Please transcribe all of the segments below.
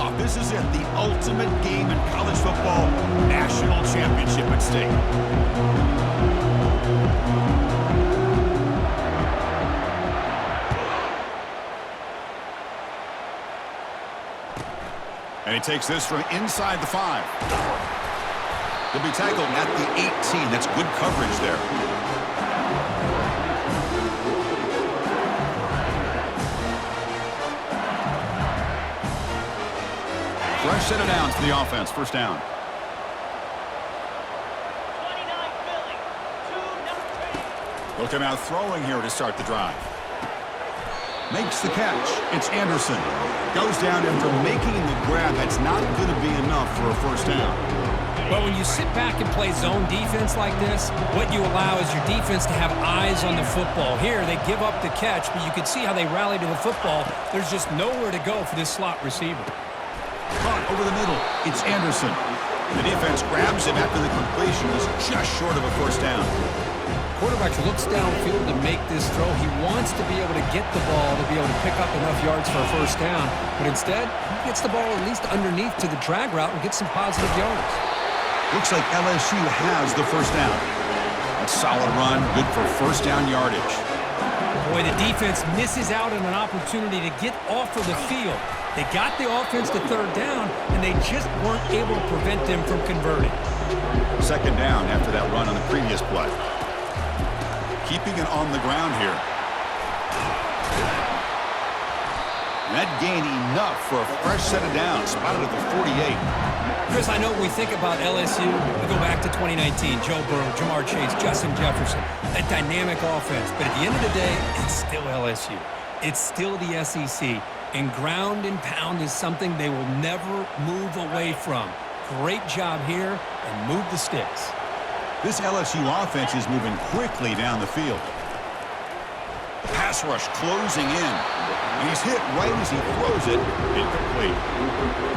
kickoff. This is it, the ultimate game in college football, national championship at stake. And he takes this from inside the 5. He'll be tackled at the 18. That's good coverage there. Fresh set of downs for the offense. First down. They'll come out throwing here to start the drive. Makes the catch. It's Anderson. Goes down after making the grab. That's not going to be enough for a first down. Well, when you sit back and play zone defense like this, what you allow is your defense to have eyes on the football. Here, they give up the catch, but you can see how they rally to the football. There's just nowhere to go for this slot receiver. Caught over the middle. It's Anderson. The defense grabs him after the completion. He's just short of a first down. Quarterback looks downfield to make this throw. He wants to be able to get the ball to be able to pick up enough yards for a first down. But instead, he gets the ball at least underneath to the drag route and gets some positive yards. Looks like LSU has the first down. A solid run, good for first down yardage. Boy, the defense misses out on an opportunity to get off of the field. They got the offense to third down, and they just weren't able to prevent them from converting. Second down after that run on the previous play. Keeping it on the ground here. And that gain enough for a fresh set of downs, spotted at the 48. Chris, I know when we think about LSU, we go back to 2019, Joe Burrow, Jamar Chase, Justin Jefferson, that dynamic offense. But at the end of the day, it's still LSU. It's still the SEC. And ground and pound is something they will never move away from. Great job here, and move the sticks. This LSU offense is moving quickly down the field. Pass rush closing in. And he's hit right as he throws it. Incomplete.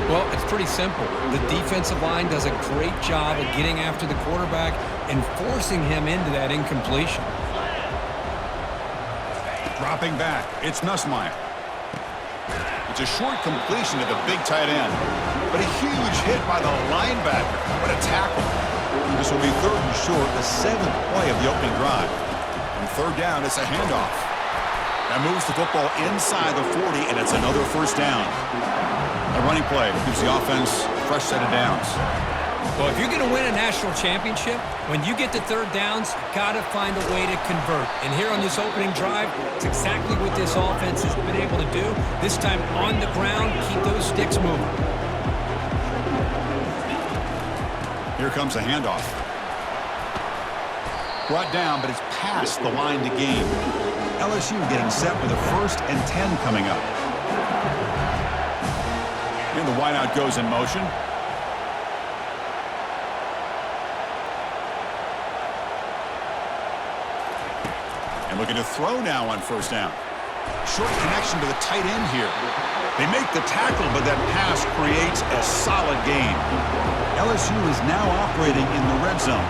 Well, it's pretty simple. The defensive line does a great job of getting after the quarterback and forcing him into that incompletion. Dropping back, it's Nussmeier. It's a short completion to the big tight end. But a huge hit by the linebacker. What a tackle. This will be third and short, the 7th play of the opening drive. And third down, it's a handoff. That moves the football inside the 40, and it's another first down. A running play gives the offense a fresh set of downs. Well, if you're going to win a national championship, when you get to third downs, you've got to find a way to convert. And here on this opening drive, it's exactly what this offense has been able to do. This time on the ground, keep those sticks moving. Here comes a handoff. Brought down, but it's past the line to gain. LSU getting set with a 1st and 10 coming up. And the wideout goes in motion. And looking to throw now on first down. Short connection to the tight end here. They make the tackle, but that pass creates a solid gain. LSU is now operating in the red zone.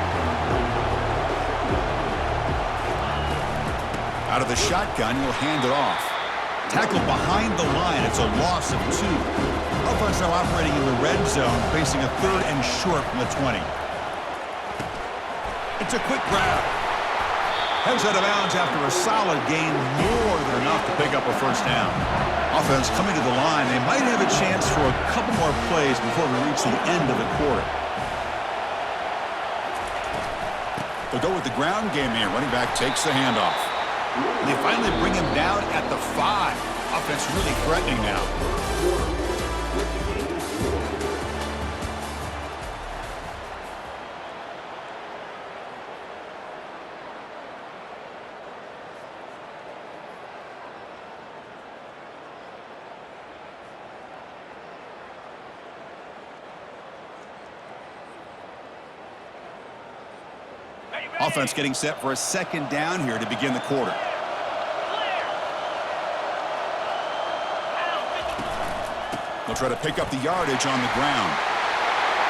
Out of the shotgun, he'll hand it off. Tackle behind the line. It's a loss of 2. Offense now operating in the red zone, facing a 3rd and short from the 20. It's a quick grab. Heads out of bounds after a solid gain, more than enough to pick up a first down. Offense coming to the line. They might have a chance for a couple more plays before we reach the end of the quarter. They'll go with the ground game here. Running back takes the handoff. And they finally bring him down at the 5. Offense really threatening now. Offense getting set for a second down here to begin the quarter. They'll try to pick up the yardage on the ground.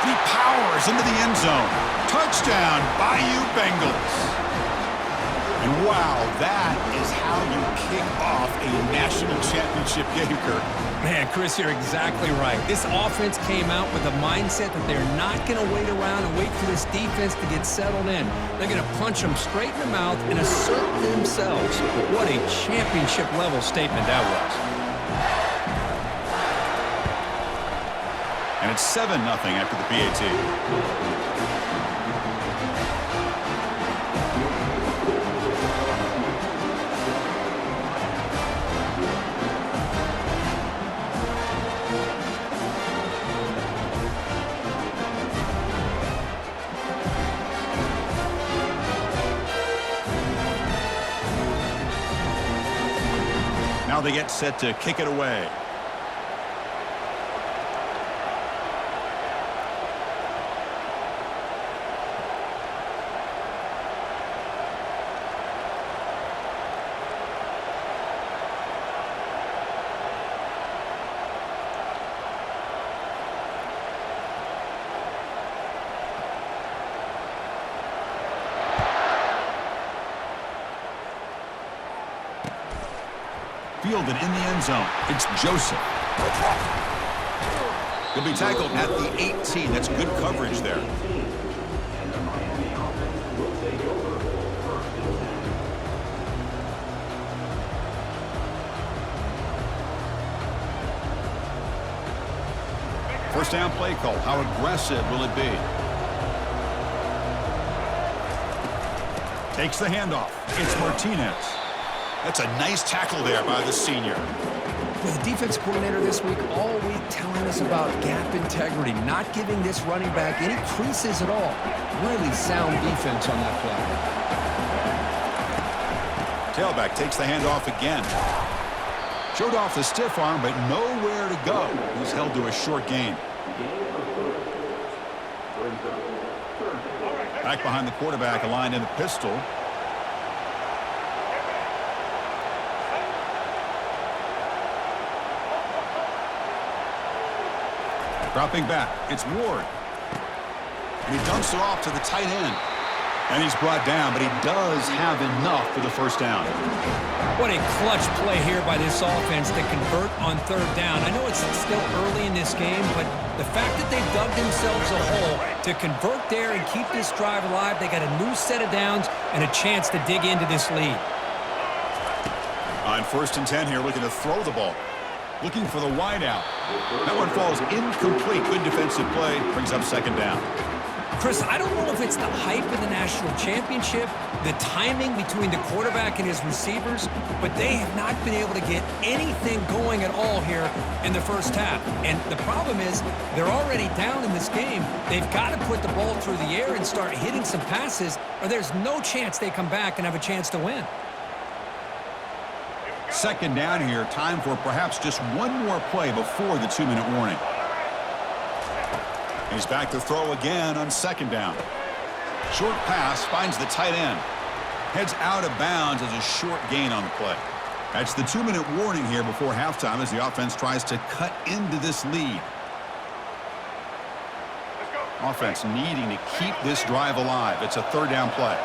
And he powers into the end zone. Touchdown, Bayou Bengals. And wow, that is how you kick off a national championship game, Kirk. Man, Chris, you're exactly right. This offense came out with a mindset that they're not going to wait around and wait for this defense to get settled in. They're going to punch them straight in the mouth and assert themselves. What a championship-level statement that was. And it's 7-0 after the PAT. Now they get set to kick it away. Fielded in the end zone. It's Joseph. He'll be tackled at the 18. That's good coverage there. First down play call. How aggressive will it be? Takes the handoff. It's Martinez. That's a nice tackle there by the senior. Well, the defense coordinator this week all week telling us about gap integrity, not giving this running back any creases at all. Really sound defense on that play. Tailback takes the handoff again. Showed off the stiff arm, but nowhere to go. He's held to a short gain. Back behind the quarterback, aligned in the pistol. Dropping back, it's Ward. And he dumps it off to the tight end. And he's brought down, but he does have enough for the first down. What a clutch play here by this offense to convert on third down. I know it's still early in this game, but the fact that they've dug themselves a hole to convert there and keep this drive alive, they got a new set of downs and a chance to dig into this lead. On 1st and 10 here, looking to throw the ball. Looking for the wide out. That one falls incomplete. Good defensive play. Brings up second down. Chris, I don't know if it's the hype of the national championship, the timing between the quarterback and his receivers, but they have not been able to get anything going at all here in the first half. And the problem is they're already down in this game. They've got to put the ball through the air and start hitting some passes, or there's no chance they come back and have a chance to win. Second down here, time for perhaps just one more play before the 2-minute warning. He's back to throw again on second down. Short pass finds the tight end. Heads out of bounds as a short gain on the play. That's the 2-minute warning here before halftime as the offense tries to cut into this lead. Offense needing to keep this drive alive. It's a third down play.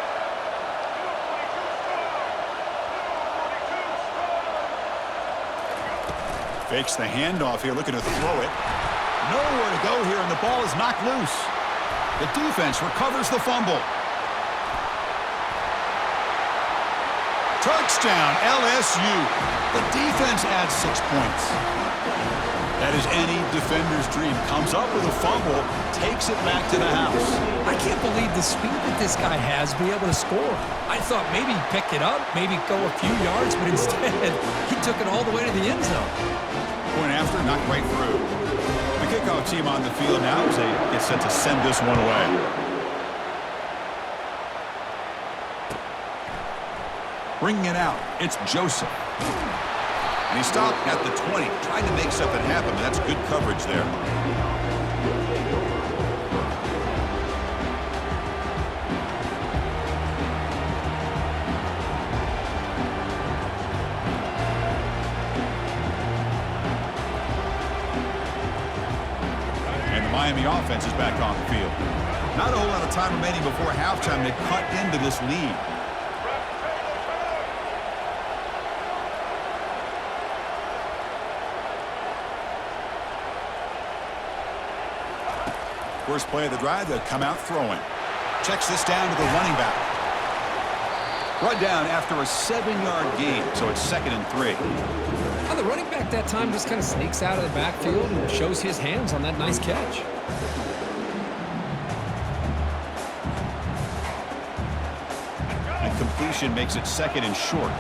Fakes the handoff here, looking to throw it. Nowhere to go here, and the ball is knocked loose. The defense recovers the fumble. Touchdown, LSU. The defense adds 6 points. That is any defender's dream. Comes up with a fumble, takes it back to the house. I can't believe the speed that this guy has to be able to score. I thought maybe he'd pick it up, maybe go a few yards, but instead he took it all the way to the end zone. Point after, knocked right through. The kickoff team on the field now as they get set to send this one away. Bringing it out, it's Joseph. And he stopped at the 20, trying to make something happen, but that's good coverage there. Miami offense is back on the field. Not a whole lot of time remaining before halftime to cut into this lead. First play of the drive, they'll come out throwing. Checks this down to the running back. Brought down after a 7-yard gain, so it's 2nd and 3. Now the running back that time just kind of sneaks out of the backfield and shows his hands on that nice catch. And completion makes it 2nd and short.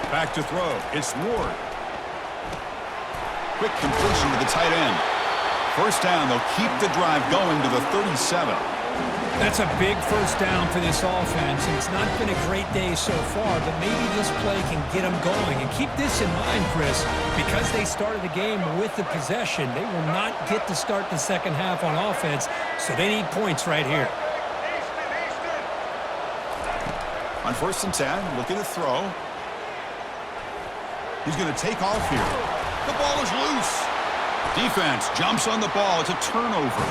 Back to throw. It's Ward. Quick completion to the tight end. First down, they'll keep the drive going to the 37. That's a big first down for this offense, and it's not been a great day so far, but maybe this play can get them going. And keep this in mind, Chris, because they started the game with the possession, they will not get to start the second half on offense, so they need points right here. On 1st and 10, looking to throw. He's going to take off here. The ball is loose. Defense jumps on the ball. It's a turnover.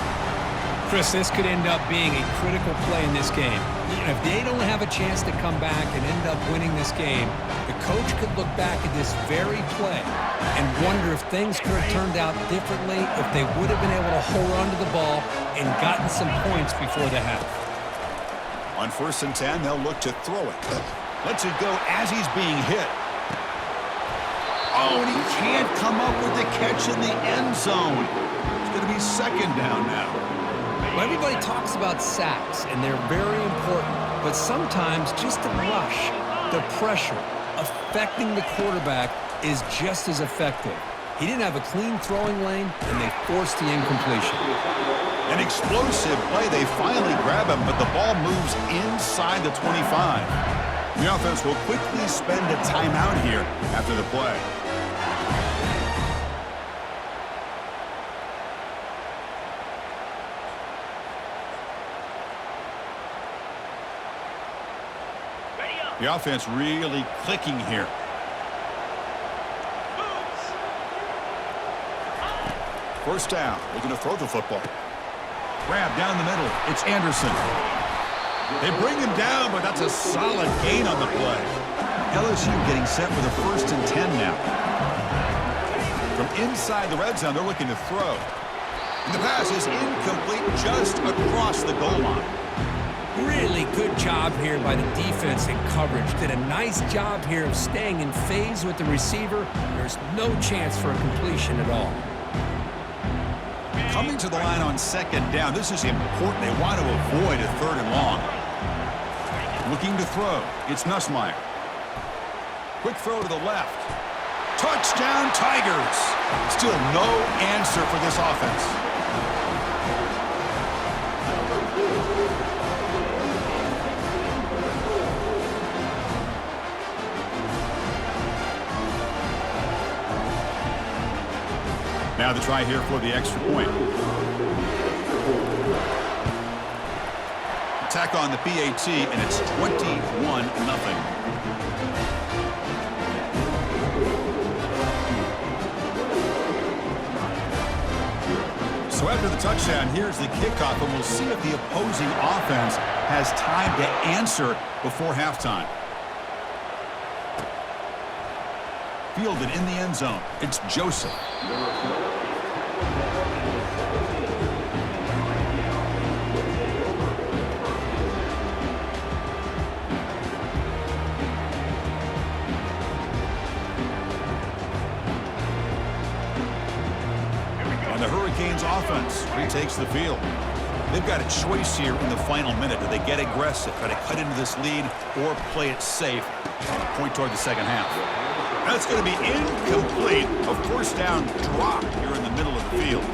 Chris, this could end up being a critical play in this game. If they don't have a chance to come back and end up winning this game, the coach could look back at this very play and wonder if things could have turned out differently, if they would have been able to hold on to the ball and gotten some points before the half. On 1st and 10, they'll look to throw it. Lets it go as he's being hit. Oh, and he can't come up with the catch in the end zone. It's going to be 2nd down now. Well, everybody talks about sacks, and they're very important. But sometimes just the rush, the pressure, affecting the quarterback is just as effective. He didn't have a clean throwing lane, and they forced the incompletion. An explosive play. They finally grab him, but the ball moves inside the 25. The offense will quickly spend a timeout here after the play. The offense really clicking here. First down. They're going to throw the football. Grab down the middle. It's Anderson. They bring him down, but that's a solid gain on the play. LSU getting set with a 1st and 10 now. From inside the red zone, they're looking to throw. And the pass is incomplete just across the goal line. Really good job here by the defense in coverage. Did a nice job here of staying in phase with the receiver. There's no chance for a completion at all. Coming to the line on 2nd down. This is important. They want to avoid a 3rd and long. Looking to throw. It's Nussmeier. Quick throw to the left. Touchdown, Tigers. Still no answer for this offense. Now the try here for the extra point. Attack on the PAT, and it's 21-0. So after the touchdown, here's the kickoff, and we'll see if the opposing offense has time to answer before halftime. Fielded in the end zone. It's Joseph. And the Hurricanes offense retakes the field. They've got a choice here in the final minute. Do they get aggressive, try to cut into this lead, or play it safe and point toward the second half? That's going to be incomplete. A 1st down drop here in the middle of the field.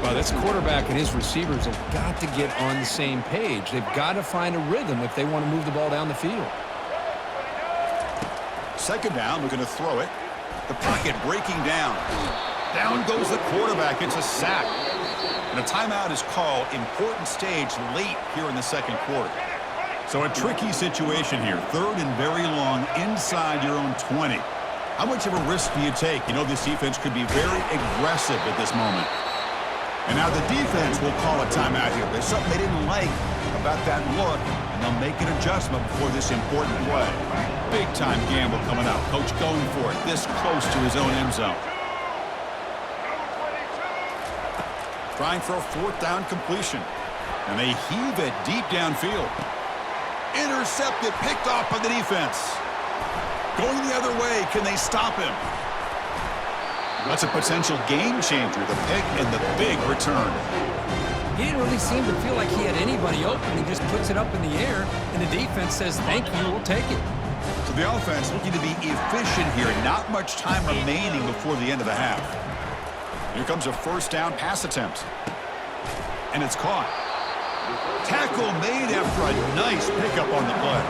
Well, this quarterback and his receivers have got to get on the same page. They've got to find a rhythm if they want to move the ball down the field. 2nd down, we're going to throw it. The pocket breaking down. Down goes the quarterback. It's a sack. And a timeout is called. Important stage late here in the 2nd quarter. So a tricky situation here. 3rd and very long inside your own 20. How much of a risk do you take? You know this defense could be very aggressive at this moment. And now the defense will call a timeout here. There's something they didn't like about that look, and they'll make an adjustment before this important play. Big-time gamble coming up. Coach going for it, this close to his own end zone. Trying for a fourth down completion. And they heave it deep downfield. Intercepted, picked off by the defense. Going the other way, can they stop him? That's a potential game changer, the pick and the big return. He didn't really seem to feel like he had anybody open. He just puts it up in the air, and the defense says, thank you, we'll take it. So the offense looking to be efficient here. Not much time remaining before the end of the half. Here comes a first down pass attempt. And it's caught. Tackle made after a nice pickup on the play.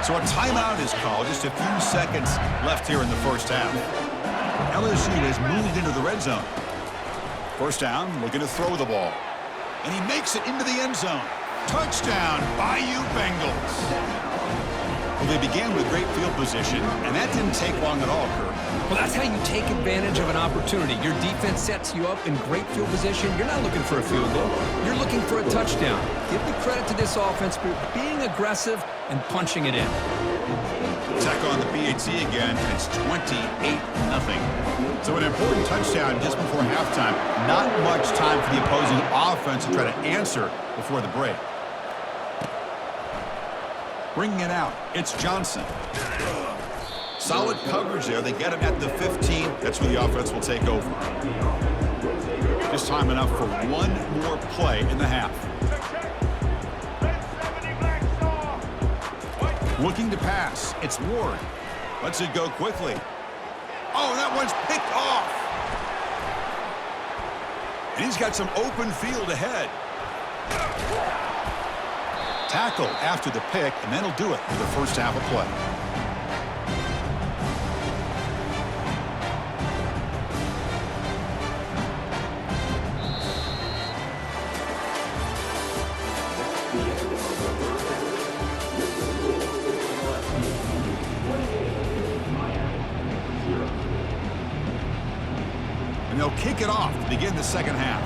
So a timeout is called. Just a few seconds left here in the first half. LSU has moved into the red zone. First down, looking to throw the ball. And he makes it into the end zone. Touchdown, Bayou Bengals. Well, they began with great field position, and that didn't take long at all, Kirk. Well, that's how you take advantage of an opportunity. Your defense sets you up in great field position. You're not looking for a field goal. You're looking for a touchdown. Give the credit to this offense for being aggressive and punching it in. Tech on the PAT again, and it's 28-0. So an important touchdown just before halftime. Not much time for the opposing offense to try to answer before the break. Bringing it out, it's Johnson. Solid coverage there. They get him at the 15. That's where the offense will take over. Just time enough for one more play in the half. Looking to pass. It's Ward. Lets it go quickly. Oh, that one's picked off. And he's got some open field ahead. Tackle after the pick, and that'll do it for the first half of play. And they'll kick it off to begin the second half.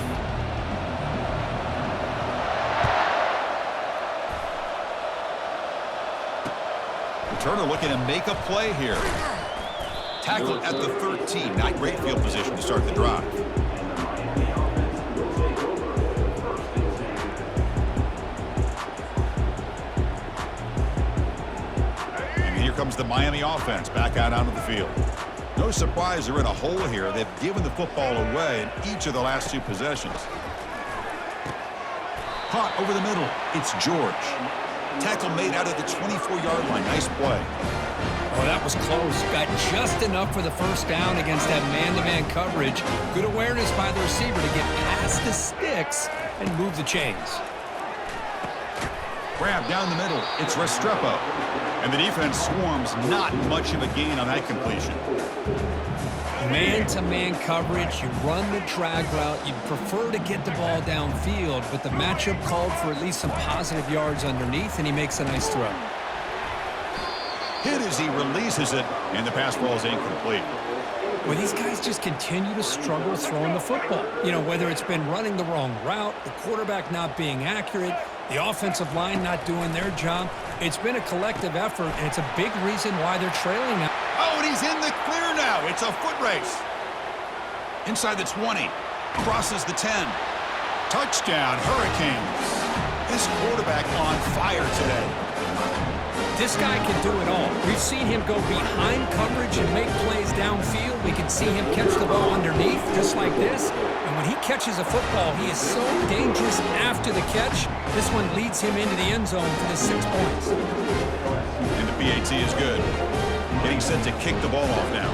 Turner looking to make a play here. Tackle at the 13. Not great field position to start the drive. And here comes the Miami offense back out onto the field. No surprise they're in a hole here. They've given the football away in each of the last two possessions. Caught over the middle. It's George. Tackle made out of the 24-yard line. Nice play. Oh, that was close. Got just enough for the first down against that man-to-man coverage. Good awareness by the receiver to get past the sticks and move the chains. Grab down the middle. It's Restrepo. And the defense swarms. Not much of a gain on that completion. Man-to-man coverage, you run the drag route, you'd prefer to get the ball downfield, but the matchup called for at least some positive yards underneath, and he makes a nice throw. Hit as he releases it, and the pass ball is incomplete. Well, these guys just continue to struggle throwing the football. You know, whether it's been running the wrong route, the quarterback not being accurate, the offensive line not doing their job. It's been a collective effort, and it's a big reason why they're trailing now. Oh, and he's in the clear now. It's a foot race. Inside the 20. Crosses the 10. Touchdown, Hurricanes. This quarterback on fire today. This guy can do it all. We've seen him go behind coverage and make plays downfield. We can see him catch the ball underneath, just like this. And when he catches a football, he is so dangerous after the catch. This one leads him into the end zone for the 6 points. And the PAT is good. Getting set to kick the ball off now.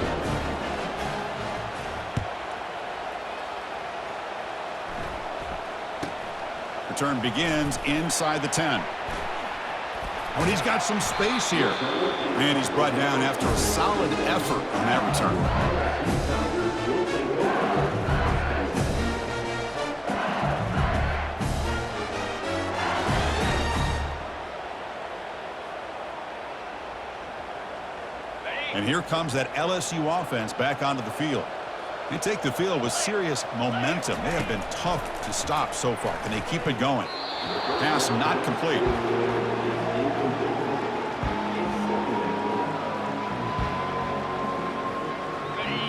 Return begins inside the 10. Oh, and he's got some space here. And he's brought down after a solid effort on that return. And here comes that LSU offense back onto the field. They take the field with serious momentum. They have been tough to stop so far. Can they keep it going? Pass not complete.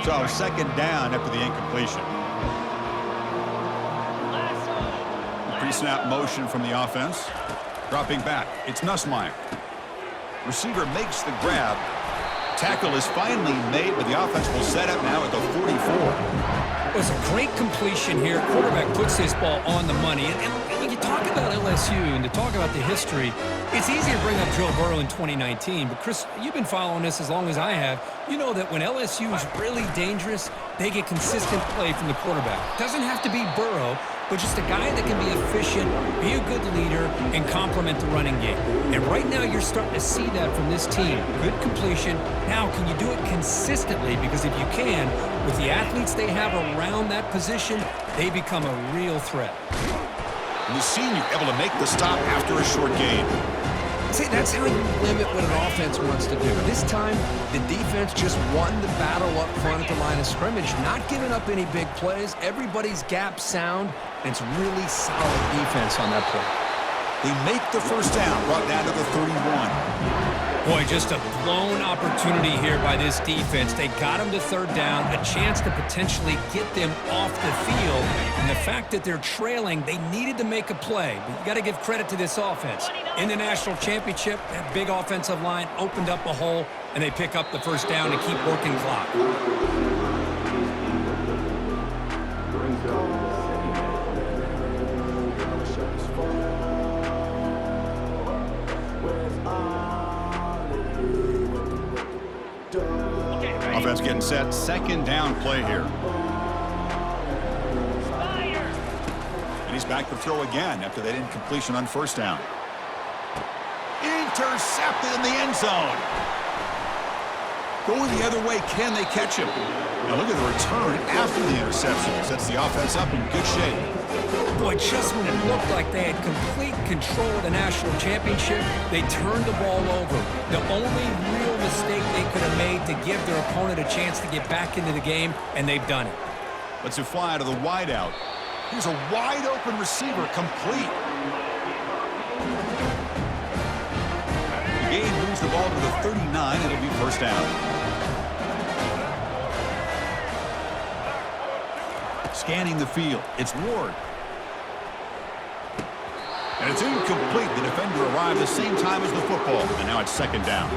So second down after the incompletion. Pre-snap motion from the offense. Dropping back. It's Nussmeier. Receiver makes the grab. Tackle is finally made, but the offense will set up now at the 44. It was a great completion here. Quarterback puts this ball on the money. And when you talk about LSU and to talk about the history, it's easy to bring up Joe Burrow in 2019. But, Chris, you've been following this as long as I have. You know that when LSU is really dangerous, they get consistent play from the quarterback. Doesn't have to be Burrow, but just a guy that can be efficient, be a good leader, and complement the running game. And right now you're starting to see that from this team. Good completion. Now, can you do it consistently? Because if you can, with the athletes they have around that position, they become a real threat. And the senior able to make the stop after a short gain. See, that's how you limit what an offense wants to do. This time, the defense just won the battle up front at the line of scrimmage, not giving up any big plays. Everybody's gap sound, and it's really solid defense on that play. They make the first down, brought down to the 31. Boy, just a blown opportunity here by this defense. They got them to third down, a chance to potentially get them off the field. And the fact that they're trailing, they needed to make a play. But you got to give credit to this offense. In the national championship, that big offensive line opened up a hole, and they pick up the first down and keep working clock. Offense getting set. Second down play here. And he's back to throw again after that incompletion on first down. Intercepted in the end zone. Going the other way. Can they catch him? Now look at the return after the interception. Sets the offense up in good shape. Boy, just when it looked like they had complete control of the national championship, they turned the ball over. The only real mistake they could have made to give their opponent a chance to get back into the game, and they've done it. Let's it fly to the wideout. Here's a wide open receiver, complete. The game moves the ball to the 39. It'll be first down. Scanning the field. It's Ward. And it's incomplete. The defender arrived the same time as the football. And now it's second down.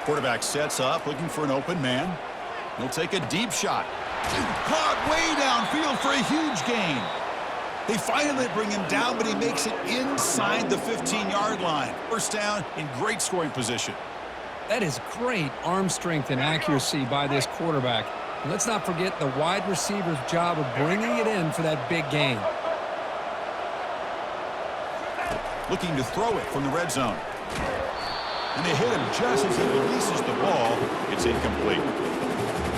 Quarterback sets up, looking for an open man. He'll take a deep shot. Caught way downfield for a huge gain. They finally bring him down, but he makes it inside the 15-yard line. First down in great scoring position. That is great arm strength and accuracy by this quarterback. And let's not forget the wide receiver's job of bringing it in for that big gain. Looking to throw it from the red zone. And they hit him just as he releases the ball. It's incomplete.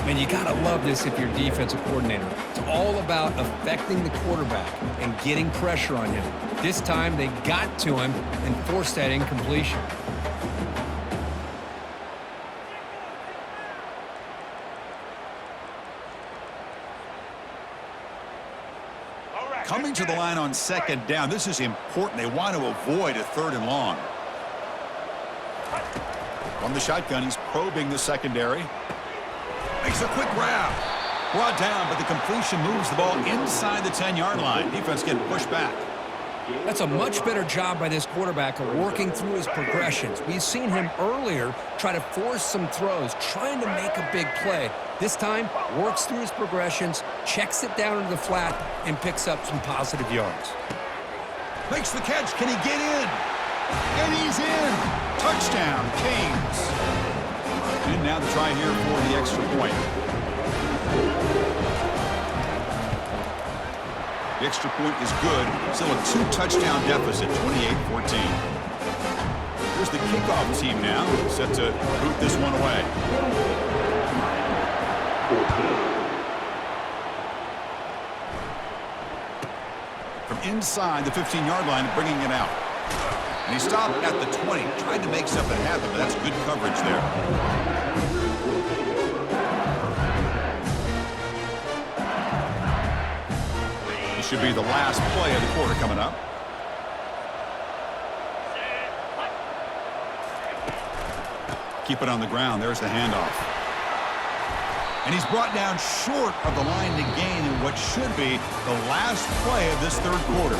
Man, you got to love this if you're a defensive coordinator. It's all about affecting the quarterback and getting pressure on him. This time, they got to him and forced that incompletion. Coming to the line on second down. This is important. They want to avoid a third and long. From the shotgun, he's probing the secondary. Makes a quick grab. Brought down, but the completion moves the ball inside the 10-yard line. Defense getting pushed back. That's a much better job by this quarterback of working through his progressions. We've seen him earlier try to force some throws, trying to make a big play. This time, works through his progressions, checks it down into the flat, and picks up some positive yards. Makes the catch. Can he get in? And he's in. Touchdown, Canes. And now the try here for the extra point. The extra point is good. Still a 2-touchdown deficit, 28-14. Here's the kickoff team now, set to boot this one away. From inside the 15-yard line, bringing it out. And he stopped at the 20, tried to make something happen, but that's good coverage there. This should be the last play of the quarter coming up. Keep it on the ground. There's the handoff. And he's brought down short of the line to gain in what should be the last play of this third quarter.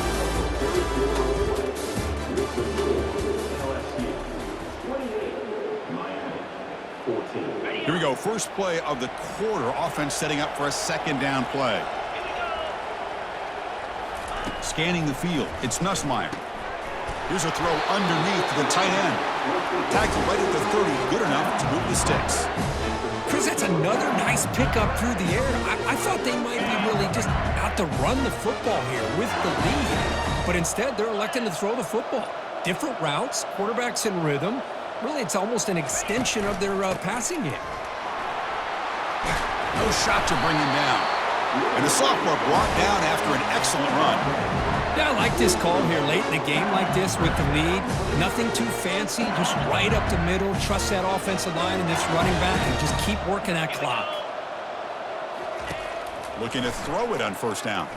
Here we go. First play of the quarter. Offense setting up for a second down play. Scanning the field. It's Nussmeier. Here's a throw underneath to the tight end. Tackled right at the 30. Good enough to move the sticks. Chris, that's another nice pickup through the air. I thought they might be really just out to run the football here with the lead. But instead, they're electing to throw the football. Different routes, quarterbacks in rhythm. Really, it's almost an extension of their passing game. No shot to bring him down. And the sophomore brought down after an excellent run. Yeah, I like this call here late in the game like this with the lead. Nothing too fancy, just right up the middle. Trust that offensive line and this running back and just keep working that clock. Looking to throw it on first down.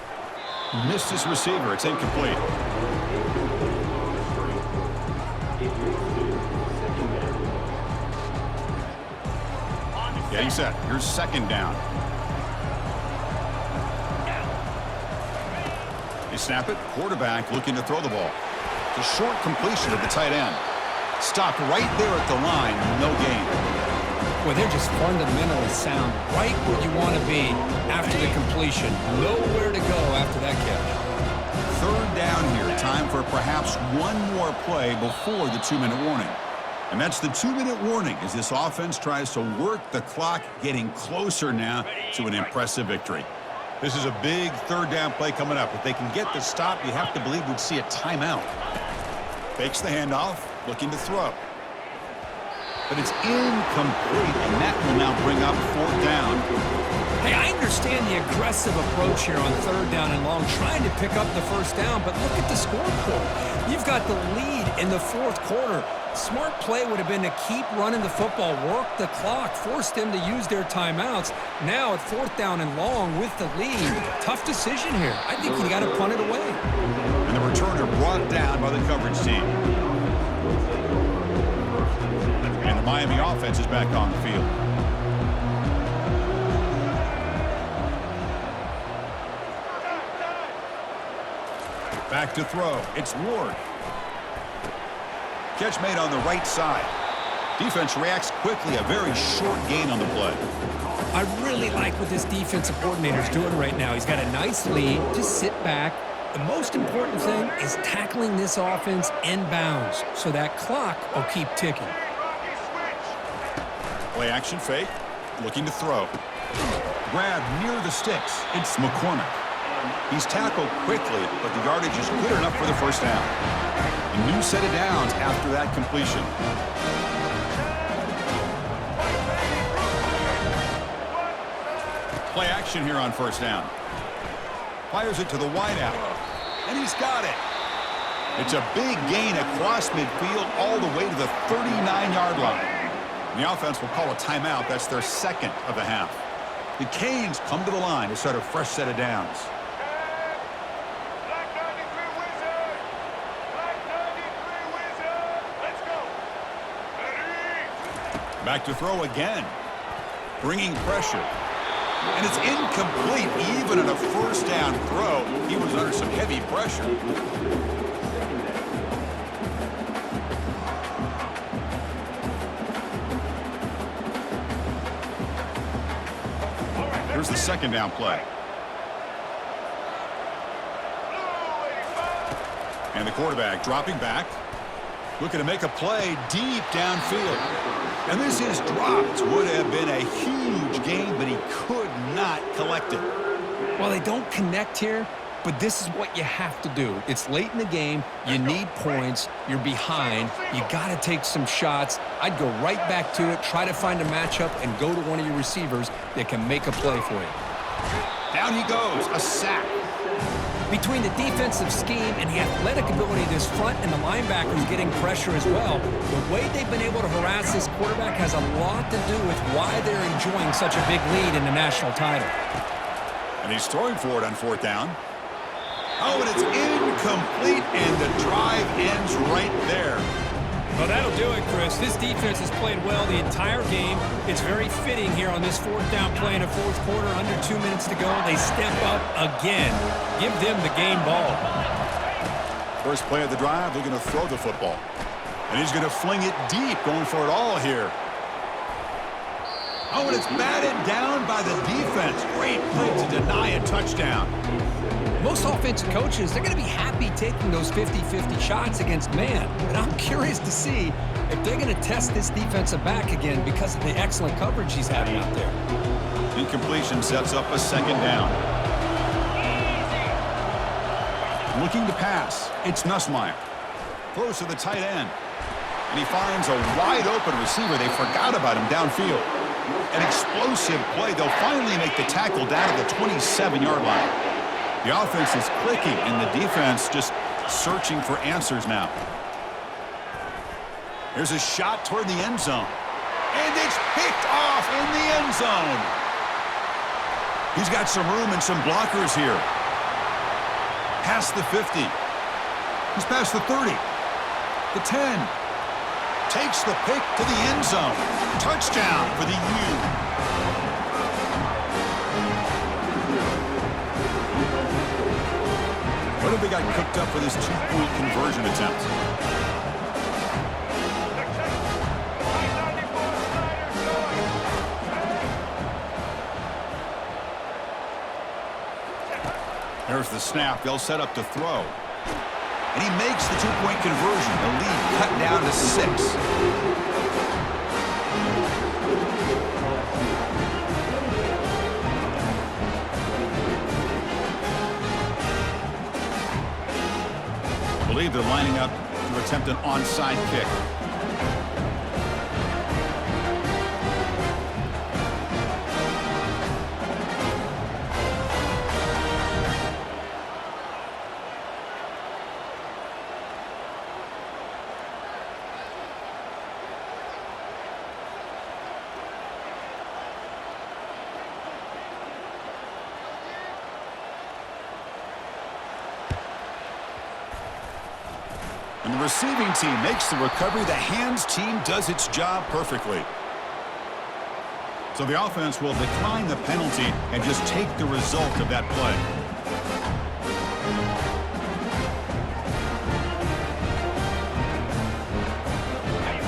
Missed his receiver. It's incomplete. Getting set. Here's second down. They snap it. Quarterback looking to throw the ball. It's a short completion to the tight end. Stopped right there at the line. No gain. Well, they're just fundamentally sound. Right where you want to be after the completion. Nowhere to go after that catch. Third down here. Time for perhaps one more play before the 2-minute warning. And that's the 2-minute warning as this offense tries to work the clock, getting closer now to an impressive victory. This is a big third down play coming up. If they can get the stop, you have to believe we'd see a timeout. Fakes the handoff, looking to throw. But it's incomplete, and that will now bring up fourth down. Hey, I understand the aggressive approach here on third down and long, trying to pick up the first down, but look at the scoreboard. You've got the lead in the fourth quarter. Smart play would have been to keep running the football, work the clock, force them to use their timeouts. Now at fourth down and long with the lead. Tough decision here. I think you got to punt it away. And the returner brought down by the coverage team. And the Miami offense is back on the field. Back to throw. It's Ward. Catch made on the right side. Defense reacts quickly. A very short gain on the play. I really like what this defensive coordinator's doing right now. He's got a nice lead. Just sit back. The most important thing is tackling this offense in bounds so that clock will keep ticking. Play action fake. Looking to throw. Grab near the sticks. It's McCormick. He's tackled quickly, but the yardage is good enough for the first down. A new set of downs after that completion. Play action here on first down. Fires it to the wideout, and he's got it. It's a big gain across midfield all the way to the 39-yard line. And the offense will call a timeout. That's their second of the half. The Canes come to the line to start a fresh set of downs. Back to throw again. Bringing pressure. And it's incomplete. Even on a first down throw, he was under some heavy pressure. Here's the second down play. And the quarterback dropping back. Looking to make a play deep downfield. And this is dropped. Would have been a huge gain, but he could not collect it. Well, they don't connect here. but this is what you have to do. It's late in the game. You need points. You're behind. You got to take some shots. I'd go right back to it, try to find a matchup, and go to one of your receivers that can make a play for you. Down he goes, a sack. Between the defensive scheme and the athletic ability of this front and the linebackers getting pressure as well, the way they've been able to harass this quarterback has a lot to do with why they're enjoying such a big lead in the national title. And he's throwing for it on 4th down. Oh, and it's incomplete, and the drive ends right there. Well, that'll do it, Chris. This defense has played well the entire game. It's very fitting here on this 4th down play in the 4th quarter. Under 2 minutes to go. They step up again. Give them the game ball. First play of the drive, they're going to throw the football. And he's going to fling it deep, going for it all here. Oh, and it's batted down by the defense. Great play to deny a touchdown. Most offensive coaches, they're going to be happy taking those 50-50 shots against man. But I'm curious to see if they're going to test this defensive back again because of the excellent coverage he's having out there. Incompletion sets up a 2nd down. Looking to pass. It's Nussmeier. Throws to the tight end. And he finds a wide-open receiver. They forgot about him downfield. An explosive play. They'll finally make the tackle down to the 27-yard line. The offense is clicking, and the defense just searching for answers now. There's a shot toward the end zone. And it's picked off in the end zone. He's got some room and some blockers here. Past the 50. He's past the 30. The 10. Takes the pick to the end zone. Touchdown for the U. What have they got cooked up for this 2-point conversion attempt? There's the snap. They'll set up to throw. And he makes the 2-point conversion. The lead cut down to 6. I believe they're lining up to attempt an onside kick. And the receiving team makes the recovery. The hands team does its job perfectly. So the offense will decline the penalty and just take the result of that play.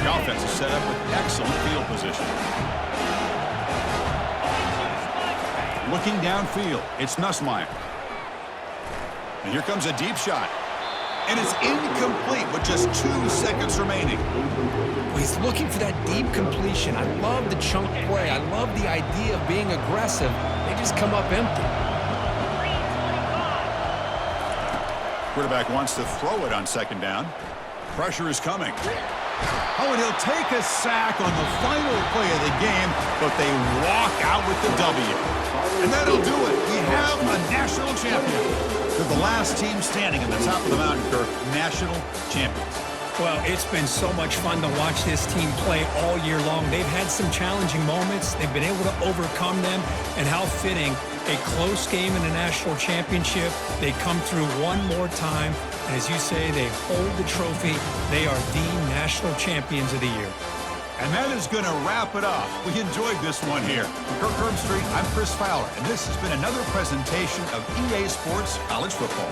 The offense is set up with excellent field position. Looking downfield, it's Nussmeier. And here comes a deep shot. And it's incomplete with just 2 seconds remaining. Well, he's looking for that deep completion. I love the chunk play. I love the idea of being aggressive. They just come up empty. Quarterback wants to throw it on 2nd down. Pressure is coming. Oh, and he'll take a sack on the final play of the game, but they walk out with the W. And that'll do it. We have a national champion. They're the last team standing at the top of the mountain, Kirk. National champions. Well, it's been so much fun to watch this team play all year long. They've had some challenging moments. They've been able to overcome them. And how fitting, a close game in the national championship. They come through one more time. And as you say, they hold the trophy. They are the national champions of the year. And that is going to wrap it up. We enjoyed this one here. From Kirk Herbstreit, I'm Chris Fowler, and this has been another presentation of EA Sports College Football.